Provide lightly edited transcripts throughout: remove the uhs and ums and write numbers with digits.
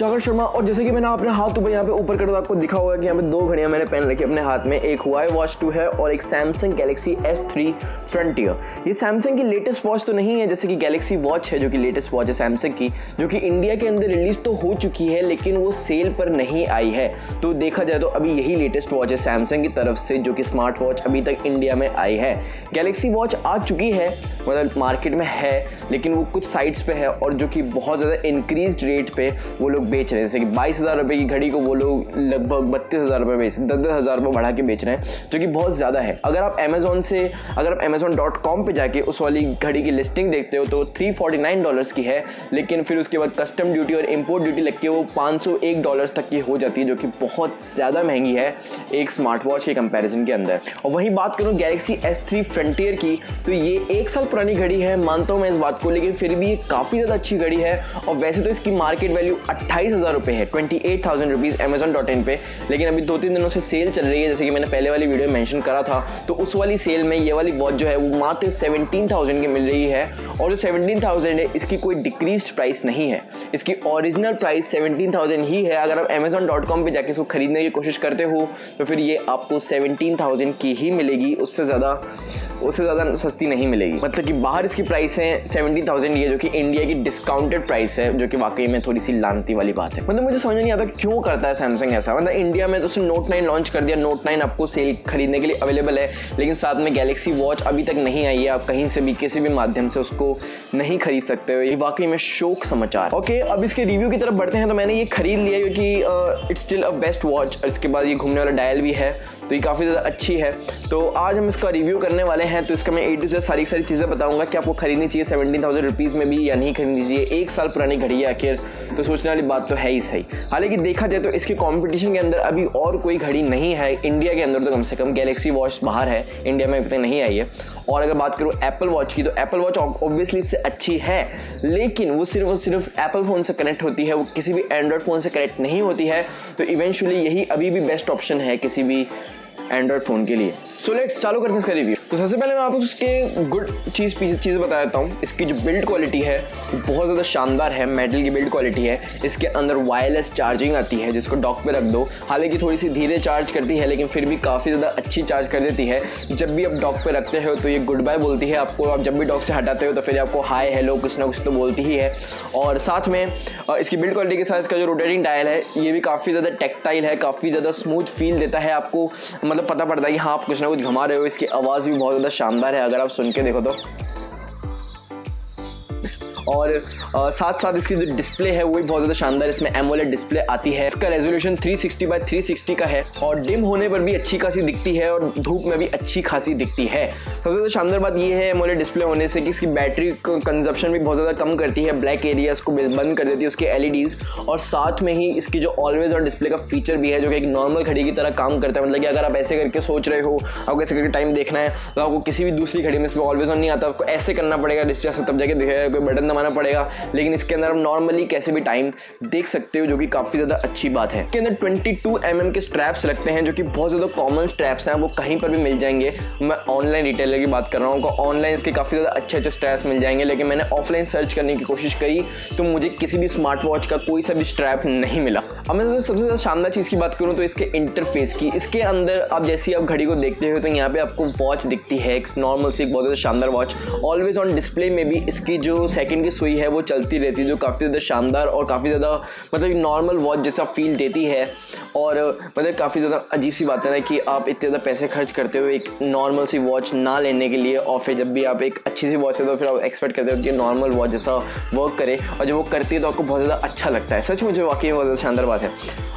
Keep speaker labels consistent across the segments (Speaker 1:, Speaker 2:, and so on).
Speaker 1: कुशागर शर्मा। और जैसे कि मैंने अपने हाथ ऊपर यहाँ पे ऊपर कर, तो आपको दिखा होगा कि यहाँ पे दो घड़ियां मैंने पहन रखी अपने हाथ में, एक हुआई वॉच 2 है और एक सैमसंग गैलेक्सी S3 फ्रंटियर। ये सैमसंग की लेटेस्ट वॉच तो नहीं है जैसे कि गैलेक्सी वॉच है जो कि लेटेस्ट वॉच है सैमसंग की, जो कि इंडिया के अंदर रिलीज तो हो चुकी है लेकिन वो सेल पर नहीं आई है। तो देखा जाए तो अभी यही लेटेस्ट वॉच है सैमसंग की तरफ से जो कि स्मार्ट वॉच अभी तक इंडिया में आई है। गैलेक्सी वॉच आ चुकी है, मतलब मार्केट में है, लेकिन वो कुछ साइट्स पे है और जो कि बहुत ज़्यादा इंक्रीज रेट पे वो लोग बेच रहे हैं। जैसे कि 22,000 रुपये की घड़ी को वो लोग लगभग 32,000 रुपये बेच, 10,000 रुपये बढ़ा के बेच रहे हैं, जो कि बहुत ज़्यादा है। अगर आप Amazon.com पे जाके उस वाली घड़ी की लिस्टिंग देखते हो तो $349 की है, लेकिन फिर उसके बाद कस्टम ड्यूटी और इम्पोर्ट ड्यूटी लग के वो $501 तक की हो जाती है, जो कि बहुत ज़्यादा महंगी है एक स्मार्ट वॉच के कंपैरिजन के अंदर। और वहीं बात करूँ गैलेक्सी S3 फ्रंटियर की, तो ये 1 साल पुरानी घड़ी है, मानता हूँ मैं इस बात को, लेकिन फिर भी ये काफ़ी ज़्यादा अच्छी घड़ी है। और वैसे तो इसकी मार्केट वैल्यू 28,000 रुपये है, 28,000 रुपीज़ Amazon.in पे, लेकिन अभी 2-3 दिनों से सेल चल रही है जैसे कि मैंने पहले वाली वीडियो में मेंशन करा था। तो उस वाली सेल में ये वाली वॉच जो है वो मात्र 17,000 की मिल रही है। और जो 17,000 है इसकी कोई डिक्रीज्ड प्राइस नहीं है, इसकी ओरिजिनल प्राइस 17,000 ही है। अगर आप Amazon.com पे जाके इसको खरीदने की कोशिश करते हो तो फिर ये आपको 17,000 की ही मिलेगी, उससे ज़्यादा सस्ती नहीं मिलेगी। मतलब कि बाहर इसकी प्राइस है 17,000 ये, जो कि इंडिया की डिस्काउंटेड प्राइस है, जो कि वाकई में थोड़ी सी लानती वाली बात है। मतलब मुझे समझ नहीं आता क्यों करता है सैमसंग ऐसा। मतलब इंडिया में तो उसने नोट 9 लॉन्च कर दिया, नोट 9 आपको सेल खरीदने के लिए अवेलेबल है, लेकिन साथ में गैलेक्सी वॉच अभी तक नहीं आई है। आप कहीं से भी किसी भी माध्यम से उसको नहीं खरीद सकते हो। ये वाकई में शोक समाचार। ओके, अब इसके रिव्यू की तरफ बढ़ते हैं। तो मैंने ये खरीद लिया क्योंकि it's still a best watch, और इसके बाद ये घूमने वाला डायल भी है, तो ये काफ़ी ज़्यादा अच्छी है। तो आज हम इसका रिव्यू करने वाले हैं, तो इसका मैं A to Z सारी चीज़ें बताऊंगा कि आपको खरीदनी चाहिए 17,000 रुपीज़ में भी या नहीं खरीदनी चाहिए। 1 साल पुरानी घड़ी है आखिर, तो सोचने वाली बात तो है ही सही। हालांकि देखा जाए तो इसके कंपटीशन के अंदर अभी और कोई घड़ी नहीं है इंडिया के अंदर, तो कम से कम गैलेक्सी वॉच बाहर है, इंडिया में अभी तक नहीं आई है। और अगर बात करूँ एप्पल वॉच की, तो एप्पल वॉच ऑब्वियसली इससे अच्छी है, लेकिन वो सिर्फ एप्पल फ़ोन से कनेक्ट होती है, वो किसी भी एंड्रॉयड फ़ोन से कनेक्ट नहीं होती है। तो इवेंचुअली यही अभी भी बेस्ट ऑप्शन है किसी भी एंड्रॉयड फ़ोन के लिए। सो लेट्स चालू करते हैं इसका रिव्यू। तो सबसे पहले मैं आपको उसके गुड चीज़ें बता देता हूँ। इसकी जो बिल्ड क्वालिटी है बहुत ज़्यादा शानदार है, मेटल की बिल्ड क्वालिटी है। इसके अंदर वायरलेस चार्जिंग आती है जिसको डॉक पे रख दो, हालांकि थोड़ी सी धीरे चार्ज करती है लेकिन फिर भी काफ़ी ज़्यादा अच्छी चार्ज कर देती है। जब भी आप डॉक पे रखते हो तो ये गुड बाय बोलती है आपको, आप जब भी डॉक से हटाते हो तो फिर आपको हाय हेलो कुछ ना कुछ तो बोलती ही है। और साथ में इसकी बिल्ड क्वालिटी के साथ इसका जो रोटेटिंग डायल है ये भी काफ़ी ज़्यादा टेक्टाइल है, काफ़ी ज़्यादा स्मूथ फील देता है आपको, मतलब पता पड़ता है कि हाँ आप कुछ ना कुछ घुमा रहे हो। इसकी आवाज़ भी बहुत ज़्यादा शानदार है अगर आप सुन के देखो तो। और साथ इसकी जो डिस्प्ले है वो भी बहुत ज़्यादा शानदार, इसमें एमोलेड डिस्प्ले आती है। इसका रेजोल्यूशन 360x360 का है और डिम होने पर भी अच्छी खासी दिखती है और धूप में भी अच्छी खासी दिखती है। सबसे ज़्यादा शानदार बात ये है एमोलेड डिस्प्ले होने से कि इसकी बैटरी कंजप्शन भी बहुत ज़्यादा कम करती है, ब्लैक एरियाज़ को बंद कर देती है उसकी LEDs। और साथ में ही इसकी जो ऑलवेज ऑन डिस्प्ले का फीचर भी है जो कि एक नॉर्मल घड़ी की तरह काम करता है। मतलब कि अगर आप ऐसे करके सोच रहे हो, आपको ऐसे करके टाइम देखना है, तो आपको किसी भी दूसरी घड़ी में इसमें ऑलवेज ऑन नहीं आता, आपको ऐसे करना पड़ेगा डिस्टेंस से, तब जाके दिखेगा, कोई बटन दबाना पड़ेगा। लेकिन इसके अंदर आप नॉर्मली कैसे भी टाइम देख सकते हो, जो कि काफ़ी ज़्यादा अच्छी बात है। इसके अंदर 22 mm के स्ट्रैप्स लगते हैं जो कि बहुत ज़्यादा कॉमन स्ट्रैप्स हैं, वो कहीं पर भी मिल जाएंगे। मैं ऑनलाइन रिटेलर की बात कर रहा हूँ, ऑनलाइन इसके काफ़ी ज़्यादा अच्छे स्ट्रैप्स मिल जाएंगे, लेकिन मैंने ऑफलाइन सर्च करने की कोशिश करी तो मुझे किसी भी स्मार्ट वॉच का कोई सा भी स्ट्रैप नहीं मिला। अब मैं सबसे ज़्यादा शानदार चीज़ की बात करूँ तो इसके इंटरफेस की। इसके अंदर आप जैसे आप घड़ी को देखते हो तो यहाँ पे आपको वॉच दिखती है, एक नॉर्मल सी बहुत ज़्यादा शानदार वॉच। ऑलवेज ऑन डिस्प्ले में भी इसकी जो सेकंड की सुई है वो चलती रहती है, जो काफ़ी ज़्यादा शानदार और काफ़ी ज़्यादा मतलब नॉर्मल वॉच जैसा फील देती है। और मतलब काफ़ी ज़्यादा अजीब सी बात है ना कि आप इतने ज़्यादा पैसे खर्च करते हो एक नॉर्मल सी वॉच ना लेने के लिए, और फिर जब भी आप एक अच्छी सी वॉच है तो फिर आप एक्सपेक्ट करते हो कि नॉर्मल वॉच जैसा वर्क करे, और जब वो करती है तो आपको बहुत ज़्यादा अच्छा लगता है। सच मुझे वाकई में बहुत ज़्यादा शानदार बात है।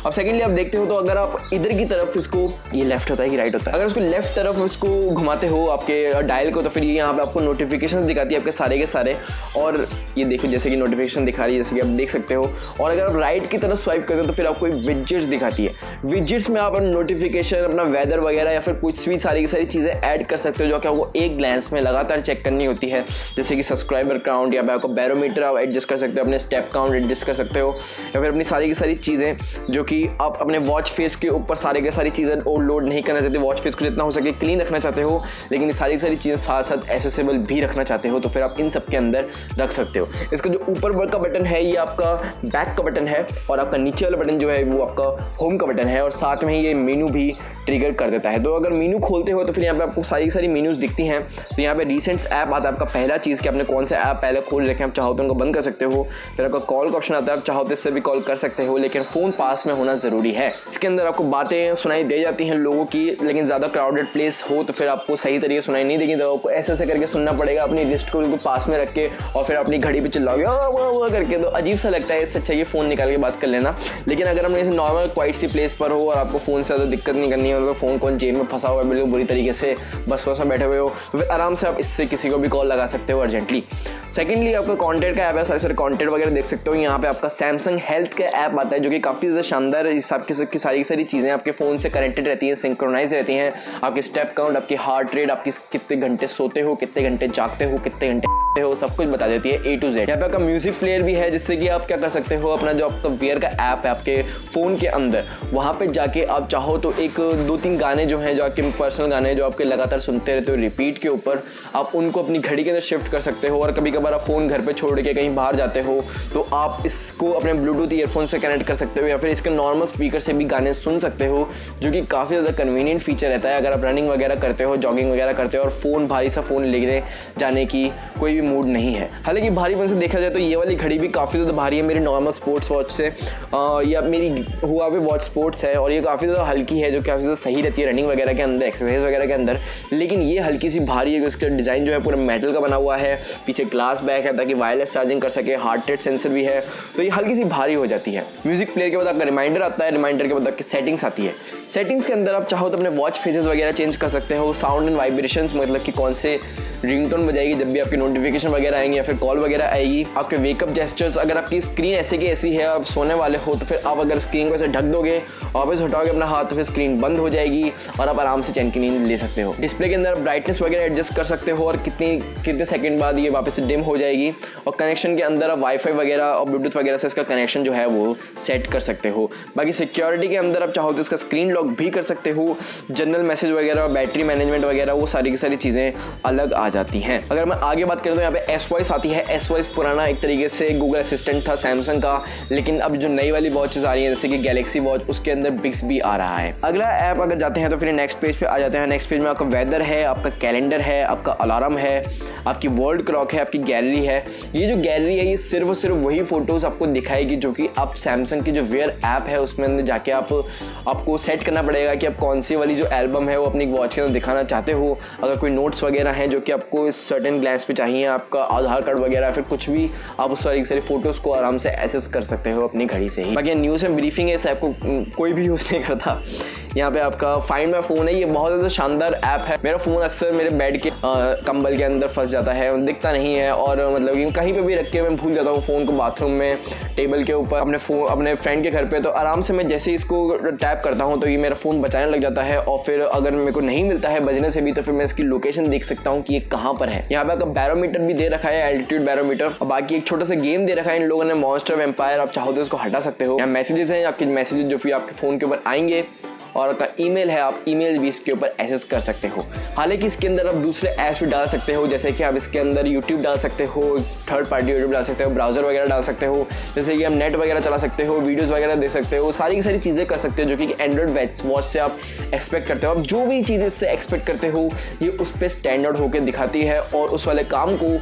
Speaker 1: अब सेकेंडली आप देखते हो तो अगर आप इधर की तरफ इसको, ये लेफ्ट होता है कि राइट होता है, अगर उसको लेफ्ट तरफ इसको घुमाते हो आपके डायल को तो फिर ये यहाँ पे आपको नोटिफिकेशन दिखाती है आपके सारे के सारे। और ये देखो जैसे कि नोटिफिकेशन दिखा रही है जैसे कि आप देख सकते हो। और अगर आप राइट की तरफ स्वाइप करते हो तो फिर आपको एक विजेट्स दिखाती है। विजेट्स में आप नोटिफिकेशन, अपना वेदर वगैरह या फिर कुछ भी सारी की सारी चीज़ें ऐड कर सकते हो जो कि आपको एक ग्लैंस में लगातार चेक करनी होती है, जैसे कि सब्सक्राइबर काउंट, या फिर आपको बैरोमीटर आप एडजस्ट कर सकते हो, अपने स्टेप काउंट एडजस्ट कर सकते हो, या फिर अपनी सारी की सारी चीज़ें जो कि आप अपने वॉच फेस के ऊपर सारे के सारी चीज़ें लोड नहीं करना चाहते, वॉच फेस को जितना हो सके क्लीन रखना चाहते हो, लेकिन ये सारी की सारी चीज़ें साथ साथ एसेसिबल भी रखना चाहते हो, तो फिर आप इन सब के अंदर रख सकते सकते हो। इसका जो ऊपर का बटन है ये आपका बैक का बटन है और आपका नीचे वाला बटन जो है वो आपका होम का बटन है और साथ में ये मेनू भी ट्रिगर कर देता है। तो अगर मेनू खोलते हो तो फिर यहाँ पे आपको सारी मेनूज दिखती हैं। तो यहाँ पे रिसेंट्स ऐप आता है आपका पहला चीज़ कि आपने कौन से ऐप पहले खोल रखे हैं, आप चाहो तो उनको बंद कर सकते हो। फिर आपका कॉल का ऑप्शन आता है, आप चाहो तो इससे भी कॉल कर सकते हो, लेकिन फ़ोन पास में होना ज़रूरी है। इसके अंदर आपको बातें सुनाई दे जाती हैं लोगों की, लेकिन ज़्यादा क्राउडेड प्लेस हो तो फिर आपको सही तरीके सुनाई नहीं देगी, तो आपको ऐसे करके सुनना पड़ेगा अपनी लिस्ट को उनको पास में रख के और फिर अपनी घड़ी पे चिल्लाओगे वाह करके, तो अजीब सा लगता है। इससे अच्छा ये फ़ोन निकाल के बात कर लेना। लेकिन अगर हमने नॉर्मल क्वाइट सी प्लेस पर हो और आपको फ़ोन से ज़्यादा दिक्कत नहीं करनी है, मतलब फ़ोन कौन जेब में फंसा हुआ है बिल्कुल बुरी तरीके से बस में बैठे हुए हो, तो फिर आराम से आप इससे किसी को भी कॉल लगा सकते हो अर्जेंटली। सेकेंडली आपका कॉन्टेंट का ऐप है, सारे कॉन्टेंट वगैरह देख सकते हो। यहाँ पे आपका सैमसंग हेल्थ का ऐप आता है जो कि काफ़ी ज़्यादा शानदार है। इस आपकी सारी चीज़ें आपके फ़ोन से कनेक्टेड रहती हैं, सिंक्रोनाइज रहती हैं। आपके स्टेप काउंट, आपकी हार्ट रेट, आपकी कितने घंटे सोते हो, कितने घंटे जागते हो, कितने घंटे हो, सब कुछ बता देती है A to Z। यहाँ पे आपका म्यूजिक प्लेयर भी है जिससे कि आप क्या कर सकते हो, अपना जो आपका वेयर का ऐप है आपके फ़ोन के अंदर, वहाँ पे जाके आप चाहो तो एक 2-3 गाने जो हैं, जो आपके पर्सनल गाने जो आपके लगातार सुनते रहते हो रिपीट के ऊपर, आप उनको अपनी घड़ी के अंदर शिफ्ट कर सकते हो। और कभी कभार आप फ़ोन घर पे छोड़ के कहीं बाहर जाते हो तो आप इसको अपने ब्लूटूथ ईयरफोन से कनेक्ट कर सकते हो या फिर इसके नॉर्मल स्पीकर से भी गाने सुन सकते हो, जो कि काफ़ी ज़्यादा कन्वीनियंट फीचर रहता है अगर आप रनिंग वगैरह करते हो, जॉगिंग वगैरह करते हो और फ़ोन भारी सा फ़ोन लेके जाने की कोई भी मूड नहीं है। हालांकि भारीपन से देखा जाए तो ये वाली घड़ी भी काफ़ी ज़्यादा भारी है मेरी नॉर्मल स्पोर्ट्स वॉच से, या मेरी हुआवे वॉच स्पोर्ट्स है, और ये काफ़ी ज़्यादा हल्की है जो काफ़ी ज़्यादा सही रहती है रनिंग वगैरह के अंदर, एक्सरसाइज वगैरह के अंदर। लेकिन ये हल्की सी भारी है, इसका डिज़ाइन जो है पूरा मेटल का बना हुआ है, पीछे ग्लास बैक है ताकि वायरलेस चार्जिंग कर सके, हार्ट रेट सेंसर भी है, तो ये हल्की सी भारी हो जाती है। म्यूजिक प्लेयर के बाद आपका रिमाइंडर आता है, रिमाइंडर के बाद आपकी सेटिंग्स आती है। सेटिंग्स के अंदर आप चाहो तो अपने वॉच फेजेस वगैरह चेंज कर सकते हो, साउंड एंड वाइब्रेशंस, मतलब कि कौन से रिंगटोन बजाएगी जब भी आपकी नोटिफिकेशन वगैरह आएंगे या फिर कॉल वगैरह आएगी, आपके वेकअप जेस्चर्स, अगर आपकी स्क्रीन ऐसे की ऐसी है आप सोने वाले हो तो फिर आप अगर स्क्रीन को ऐसे ढक दोगे, वापस हटाओगे अपना हाथ तो फिर स्क्रीन बंद हो जाएगी और आप आराम से चैन की नींद ले सकते हो। डिस्प्ले के अंदर ब्राइटनेस वगैरह एडजस्ट कर सकते हो और कितने सेकंड बाद ये वापस से डिम हो जाएगी। और कनेक्शन के अंदर आप वाईफाई वगैरह और ब्लूटूथ वगैरह से इसका कनेक्शन जो है वो सेट कर सकते हो। बाकी सिक्योरिटी के अंदर आप चाहो तो इसका स्क्रीन लॉक भी कर सकते हो, जनरल मैसेज वगैरह, बैटरी मैनेजमेंट वगैरह, वो सारी की सारी चीज़ें अलग आ जाती हैं। अगर मैं आगे बात करें तो यहाँ पे एस वॉइस आती है। एस वॉइस पुराना एक तरीके से गूगल असिस्टेंट था सैमसंग का, लेकिन अब जो नई वाली वॉचेस आ रही हैं जैसे कि गैलेक्सी वॉच, उसके अंदर बिक्स भी आ रहा है। अगला ऐप अगर जाते हैं तो फिर नेक्स्ट पेज पे आ जाते हैं। नेक्स्ट पेज में आपका वेदर है, आपका कैलेंडर है, आपका अलार्म है, आपकी वर्ल्ड क्लॉक है, आपकी गैलरी है। ये जो गैलरी है ये सिर्फ और सिर्फ वही फोटोज़ आपको दिखाएगी जो कि आप सैमसंग की जो वेयर ऐप है उसमें अंदर जाके आपको सेट करना पड़ेगा कि आप कौन सी वाली जो एल्बम है वो अपनी वॉच के अंदर दिखाना चाहते हो। अगर कोई नोट्स वगैरह हैं जो कि आपको इस सर्टेन ग्लास पे चाहिए, आपका आधार कार्ड वगैरह फिर कुछ भी, आप उस सारी फोटोज़ को आराम से एक्सेस कर सकते हो अपनी घड़ी से ही। बाकी न्यूज़ एंड ब्रीफिंग है, इस ऐप को कोई भी यूज़ नहीं करता। यहाँ पे आपका फाइंड माई फ़ोन है, ये बहुत ज़्यादा शानदार ऐप है। मेरा फ़ोन अक्सर मेरे बेड के कंबल के अंदर फंस जाता है, दिखता नहीं है और मतलब कि कहीं पे भी रख के मैं भूल जाता हूँ फ़ोन को, बाथरूम में, टेबल के ऊपर, अपने फ्रेंड के घर पे। तो आराम से मैं जैसे इसको टैप करता हूँ तो ये मेरा फ़ोन बचाने लग जाता है और फिर अगर मेरे को नहीं मिलता है बजने से भी तो फिर मैं इसकी लोकेशन देख सकता हूँ कि ये कहाँ पर है। यहाँ पे आपका बैरोमीटर भी दे रखा है, एल्टीट्यूड बैरोमीटर, और बाकी एक छोटा सा गेम दे रखा है इन लोगों ने, मॉन्स्टर एम्पायर, आप चाहो तो इसको हटा सकते हो। यहाँ मैसेजेस हैं, आपके मैसेजेस जो भी आपके फ़ोन के ऊपर आएंगे, और आपका ईमेल है, आप ईमेल भी इसके ऊपर एक्सेस कर सकते हो। हालांकि इसके अंदर आप दूसरे ऐप्स भी डाल सकते हो, जैसे कि आप इसके अंदर यूट्यूब डाल सकते हो, थर्ड पार्टी यूट्यूब डाल सकते हो, ब्राउज़र वगैरह डाल सकते हो, जैसे कि आप नेट वगैरह चला सकते हो, वीडियोस वगैरह देख सकते हो, सारी की सारी चीज़ें कर सकते हो जो कि एंड्रॉइड वॉच से आप एक्सपेक्ट करते हो। आप जो भी चीज़ें इससे एक्सपेक्ट करते हो ये उस पर स्टैंड आउट होकर दिखाती है और उस वाले काम को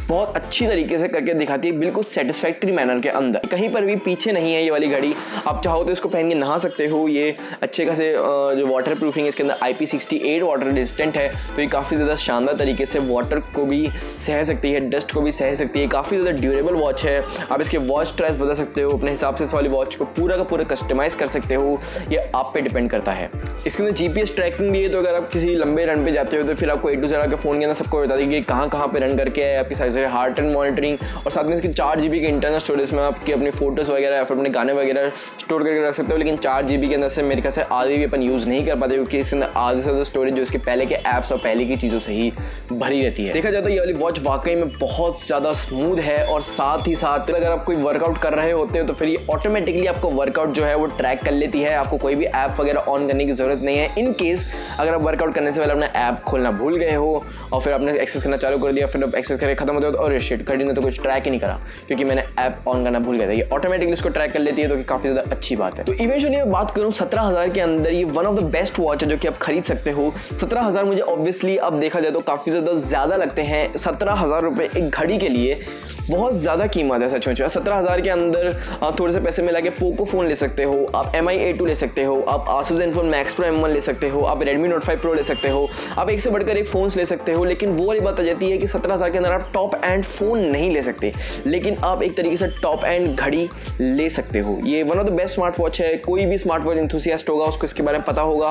Speaker 1: बहुत अच्छी तरीके से करके दिखाती है, बिल्कुल सेटिस्फैक्ट्री मैनर के अंदर। कहीं पर भी पीछे नहीं है ये वाली घड़ी। आप चाहो तो इसको पहन के नहा सकते हो। ये अच्छे खासे जो वाटर प्रूफिंग है इसके अंदर IP68 वाटर रेजिस्टेंट है, तो ये काफ़ी ज़्यादा शानदार तरीके से वाटर को भी सह सकती है, डस्ट को भी सह सकती है। काफ़ी ज़्यादा ड्यूरेबल वॉच है। आप इसके वॉच ट्रेस बदल सकते हो अपने हिसाब से, इस वाली वॉच को पूरा का पूरा कस्टमाइज़ कर सकते हो, ये आप पे डिपेंड करता है। इसके अंदर GPS ट्रैकिंग भी है, तो अगर आप किसी लंबे रन पे जाते हो तो फिर आपको A to Z आपके फ़ोन के अंदर सबको बता देंगे कहाँ पे रन करके है, आपकी सारी हार्ट एंड मॉनिटरिंग, और साथ में इसकी 4 GB के इंटरनल स्टोरेज में आपकी अपनी फोटोज़ वगैरह या फिर अपने गाने वगैरह स्टोर करके रख सकते हो। लेकिन 4 GB के अंदर से मेरे ख्याल से आधी भी अपन यूज़ नहीं कर पाते, क्योंकि इसके अंदर आधे से ज़्यादा स्टोरेज जो इसके पहले के ऐप्स और पहले की चीज़ों से ही भरी रहती है। देखा जाए तो ये वाली वॉच वाकई में बहुत ज़्यादा स्मूथ है, और साथ ही साथ अगर आप कोई वर्कआउट कर रहे होते हो तो फिर ये ऑटोमेटिकली आपको वर्कआउट जो है वो ट्रैक कर लेती है। आपको कोई भी ऐप वगैरह ऑन करने की ज़रूरत नहीं है। इन केस अगर आप वर्कआउट करने से पहले अपना ऐप खोलना भूल गए हो और फिर आपने एक्सेस करना चालू कर दिया, फिर आप एक्सेस करके खत्म होता है तो अरे शिट, घड़ी ने तो कुछ ट्रैक ही नहीं करा क्योंकि मैंने ऐप ऑन करना भूल गया था। ये ऑटोमेटिकली इसको ट्रैक कर लेती है, तो काफ़ी ज़्यादा अच्छी बात है। तो इवेंचुअली मैं बात करूँ 17,000 के अंदर, ये one of the best watch है जो कि आप खरीद सकते हो। 17,000 मुझे ऑब्वियसली अब देखा जाए तो काफ़ी ज़्यादा लगते हैं। 17,000 रुपये एक घड़ी के लिए बहुत ज़्यादा कीमत है सच में। 17,000 के अंदर थोड़े से पैसे मिला के पोको फ़ोन ले सकते हो, आप MI A2 ले सकते हो, आप Asus Zenfone Max Pro M1 ले सकते हो, आप Redmi Note 5 Pro ले सकते हो, आप एक से बढ़कर एक फ़ोन्स ले सकते हो। लेकिन वो वाली बात आ जाती है कि 17,000 के अंदर आप टॉप एंड फ़ोन नहीं ले सकते, लेकिन आप एक तरीके से टॉप एंड घड़ी ले सकते हो। ये one of the best smart watch है। कोई भी स्मार्ट वॉच एंथुसियास्ट होगा उसको इसके बारे में पता होगा,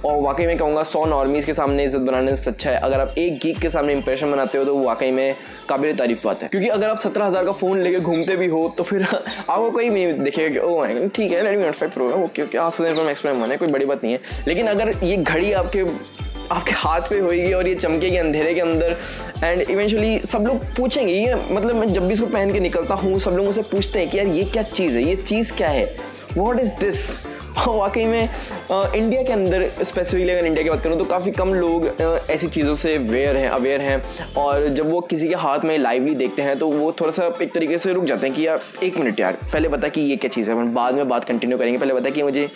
Speaker 1: और वाकई में कहूँगा 100 नॉर्मीज़ के सामने इज्जत बनाने से अच्छा है अगर आप एक गीक के सामने इंप्रेशन बनाते हो, तो वो वाकई में काबिल तारीफ बात है। क्योंकि अगर आप 17,000 का फ़ोन लेके घूमते भी हो तो फिर आपको कोई नहीं देखेगा कि ओ ठीक है Redmi Note 5 Pro है, okay Asus Zenfone Max Pro M1 है, कोई बड़ी बात नहीं है। लेकिन अगर ये घड़ी आपके हाथ पे होएगी और ये चमकेगी अंधेरे के अंदर, एंड इवेंचुअली सब लोग पूछेंगे, ये मतलब मैं जब भी इसको पहन के निकलता हूँ सब लोग मुझसे पूछते हैं कि यार ये क्या चीज़ है, ये चीज़ क्या है, व्हाट इज़ दिस। वाकई में इंडिया के अंदर स्पेसिफिकली अगर इंडिया की बात करूँ तो काफ़ी कम लोग ऐसी चीज़ों से अवेयर हैं, और जब वो किसी के हाथ में लाइवली देखते हैं तो वो थोड़ा सा एक तरीके से रुक जाते हैं कि यार एक मिनट यार, पहले बता कि ये क्या चीज़ है, बाद में बात कंटिन्यू करेंगे, पहले बता कि मुझे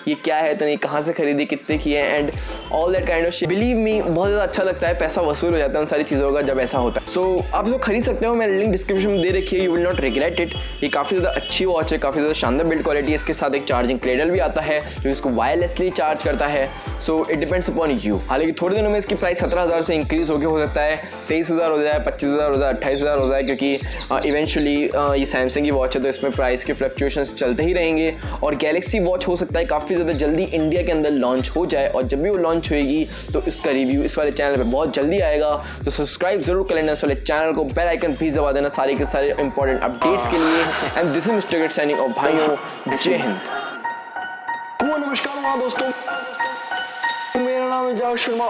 Speaker 1: ये क्या है, तो नहीं कहाँ से खरीदी, कितने की है, and all that kind of shit. Believe me बहुत ज़्यादा अच्छा लगता है, पैसा वसूल हो जाता है उन सारी चीज़ों का जब ऐसा होता है। सो आप इसको खरीद सकते हो, मेरी लिंक डिस्क्रिप्शन में दे रखी है, you will not regret it. ये काफ़ी ज़्यादा अच्छी वॉच है, काफ़ी ज़्यादा शानदार बिल्ड क्वालिटी है। इसके साथ एक चार्जिंग क्रेडल भी आता है जो इसको वायरलेसली चार्ज करता है। So it depends upon you. हालांकि थोड़े दिनों में इसकी प्राइस 17,000 से इंक्रीज होकर हो सकता है 23,000 हो जाए, 25,000 हो जाए, 28,000 हो जाए, क्योंकि इवेंचुअली ये सैमसंग की वॉच है तो इसमें प्राइस के फ्लक्चुएशंस चलते ही रहेंगे। और गैलेक्सी वॉच हो सकता है काफ़ी ज़्यादा जल्दी इंडिया के अंदर लॉन्च हो जाए, और जब भी वो लॉन्च होएगी तो इसका रिव्यू इस वाले चैनल पे बहुत जल्दी आएगा। तो सब्सक्राइब जरूर कर लेना इस वाले चैनल को, बेल आइकन भी दबा देना सारे के सारे इंपॉर्टेंट अपडेट्स के लिए। And this is mister gate signing off. भाइयों जय हिंद। नमस्कार दोस्तों, मेरा नाम है जावेद शर्मा।